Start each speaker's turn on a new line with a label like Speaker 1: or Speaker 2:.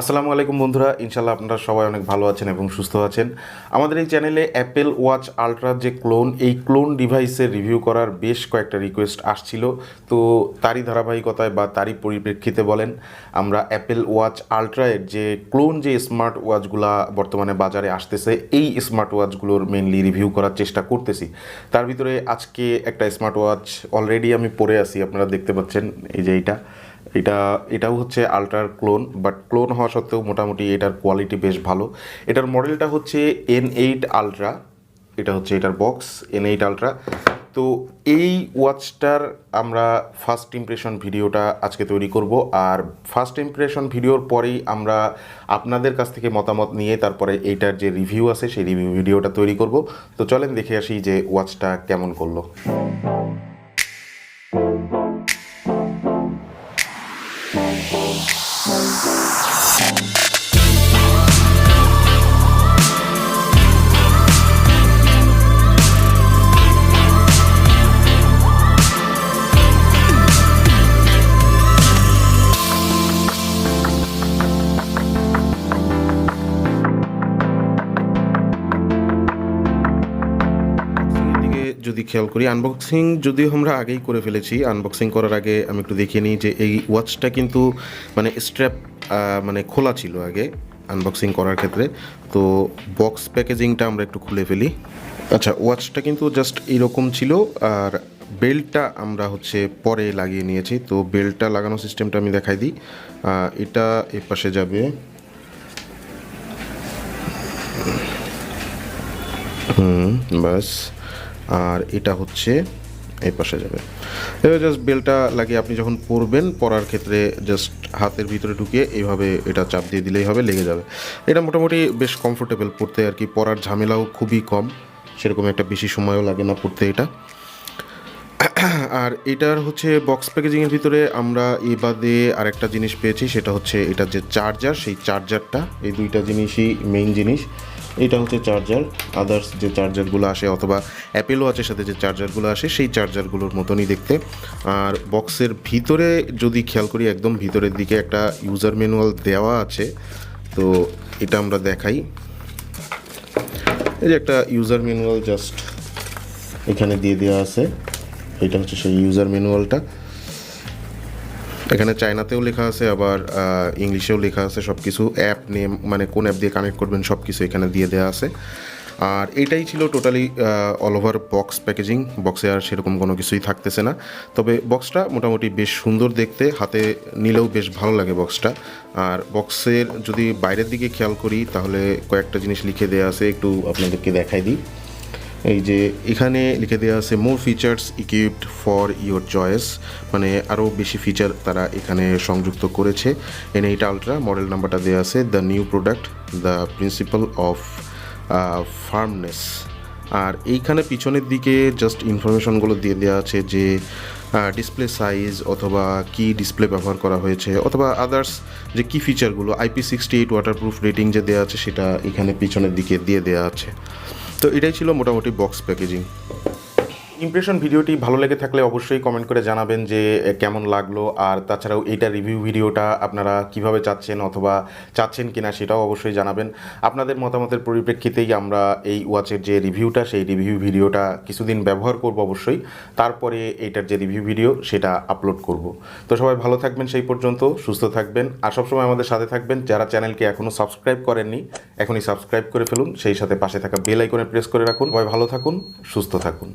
Speaker 1: আসসালামু আলাইকুম বন্ধুরা, ইনশাল্লাহ আপনারা সবাই অনেক ভালো আছেন এবং সুস্থ আছেন। আমাদের এই চ্যানেলে অ্যাপেল ওয়াচ আলট্রার যে ক্লোন, এই ক্লোন ডিভাইসের রিভিউ করার বেশ কয়েকটা রিকোয়েস্ট আসছিল। তো তারই ধারাবাহিকতায় বা তারই পরিপ্রেক্ষিতে বলেন, আমরা অ্যাপেল ওয়াচ আলট্রায়ের যে ক্লোন যে স্মার্ট ওয়াচগুলা বর্তমানে বাজারে আসতেছে, এই স্মার্ট ওয়াচগুলোর মেনলি রিভিউ করার চেষ্টা করতেছি। তার ভিতরে আজকে একটা স্মার্ট ওয়াচ অলরেডি আমি পরে আছি, আপনারা দেখতে পাচ্ছেন। এই যে এটাও হচ্ছে আলট্রার ক্লোন, বাট ক্লোন হওয়া সত্ত্বেও মোটামুটি এটার কোয়ালিটি বেশ ভালো। এটার মডেলটা হচ্ছে N8 আলট্রা, এটা হচ্ছে এটার বক্স N8 আলট্রা। তো এই ওয়াচটার আমরা ফার্স্ট ইমপ্রেশন ভিডিওটা আজকে তৈরি করব, আর ফার্স্ট ইমপ্রেশন ভিডিওর পরেই আমরা আপনাদের কাছ থেকে মতামত নিয়ে তারপরে এইটার যে রিভিউ আছে সেই রিভিউ ভিডিওটা তৈরি করব। তো চলেন দেখে আসি যে ওয়াচটা কেমন করলো। যদি খেয়াল করি, আনবক্সিং যদিও আমরা আগেই করে ফেলেছি। আনবক্সিং করার আগে আমি একটু দেখিয়ে নিই যে এই ওয়াচটা কিন্তু মানে স্ট্র্যাপ মানে খোলা ছিল আগে আনবক্সিং করার ক্ষেত্রে। তো বক্স প্যাকেজিংটা আমরা একটু খুলে ফেলি। আচ্ছা, ওয়াচটা কিন্তু জাস্ট এরকম ছিল, আর বেল্টটা আমরা হচ্ছে পরে লাগিয়ে নিয়েছি। তো বেল্টটা লাগানো সিস্টেমটা আমি দেখাই দিই। এটা এর পাশে যাবে, বাস। আর এটা হচ্ছে এই পাশে যাবে। এবার জাস্ট বেল্টটা লাগিয়ে আপনি যখন পরবেন, পরার ক্ষেত্রে জাস্ট হাতের ভিতরে ঢুকিয়ে এইভাবে এটা চাপ দিয়ে দিলেই হবে, লেগে যাবে। এটা মোটামুটি বেশ কমফোর্টেবল পড়তে আর কি, পরার ঝামেলাও খুবই কম, সেরকম একটা বেশি সময়ও লাগে না পড়তে এটা। আর এটার হচ্ছে বক্স প্যাকেজিংয়ের ভিতরে আমরা এই বাদে আরেকটা জিনিস পেয়েছি, সেটা হচ্ছে এটার যে চার্জার, সেই চার্জারটা। এই দুইটা জিনিসই মেইন জিনিস। এটা হচ্ছে চার্জার, আদার্স যে চার্জারগুলো আসে অথবা অ্যাপেল ওয়াচের সাথে যে চার্জারগুলো আসে সেই চার্জারগুলোর মতনই দেখতে। আর বক্সের ভিতরে যদি খেয়াল করি, একদম ভিতরের দিকে একটা ইউজার ম্যানুয়াল দেওয়া আছে। তো এটা আমরা দেখাই। এই যে একটা ইউজার ম্যানুয়াল জাস্ট এখানে দিয়ে দেওয়া আছে। এটা হচ্ছে সেই ইউজার ম্যানুয়ালটা। এখানে চায়নাতেও লেখা আছে, আবার ইংলিশেও লেখা আছে। সব কিছু অ্যাপ নেম, মানে কোন অ্যাপ দিয়ে কানেক্ট করবেন, সব কিছু এখানে দিয়ে দেওয়া আছে। আর এটাই ছিল totally all over box packaging. বক্সে আর সেরকম কোনো কিছুই থাকতেছে না, তবে বক্সটা মোটামুটি বেশ সুন্দর দেখতে, হাতে নিলেও বেশ ভালো লাগে বক্সটা। আর বক্সের যদি বাইরের দিকে খেয়াল করি, তাহলে কয়েকটা জিনিস লিখে দেওয়া আছে, একটু আপনাদেরকে দেখাই দিই। এই যে এখানে লিখে দেওয়া আছে more features equipped for your choice, মানে আরও বেশি ফিচার তারা এখানে সংযুক্ত করেছে। N8 আলট্রা, মডেল নাম্বারটা দেওয়া আছে, the new product, the principal of firmness. আর এইখানে পিছনের দিকে জাস্ট ইনফরমেশনগুলো দিয়ে দেওয়া আছে, যে ডিসপ্লে সাইজ অথবা কি ডিসপ্লে ব্যবহার করা হয়েছে, অথবা আদার্স যে কী ফিচারগুলো, IP68 ওয়াটারপ্রুফ রেটিং যে দেওয়া আছে সেটা এখানে পিছনের দিকে দিয়ে দেওয়া আছে। তো এটাই ছিল মোটামুটি বক্স প্যাকেজিং। ইমপ্রেশন ভিডিওটি ভালো লেগে থাকলে অবশ্যই কমেন্ট করে জানাবেন যে কেমন লাগলো। আর তাছাড়াও এইটা রিভিউ ভিডিওটা আপনারা কিভাবে চাচ্ছেন অথবা চাচ্ছেন কিনা সেটাও অবশ্যই জানাবেন। আপনাদের মতামতের পরিপ্রেক্ষিতেই আমরা এই ওয়াচের যে রিভিউটা, সেই রিভিউ ভিডিওটা কিছুদিন ব্যবহার করব অবশ্যই, তারপরে এইটার যে রিভিউ ভিডিও সেটা আপলোড করব। তো সবাই ভালো থাকবেন, সেই পর্যন্ত সুস্থ থাকবেন, আর সবসময় আমাদের সাথে থাকবেন। যারা চ্যানেলকে এখনও সাবস্ক্রাইব করেননি, এখনই সাবস্ক্রাইব করে ফেলুন, সেই সাথে পাশে থাকা বেল আইকনে প্রেস করে রাখুন। সবাই ভালো থাকুন, সুস্থ থাকুন।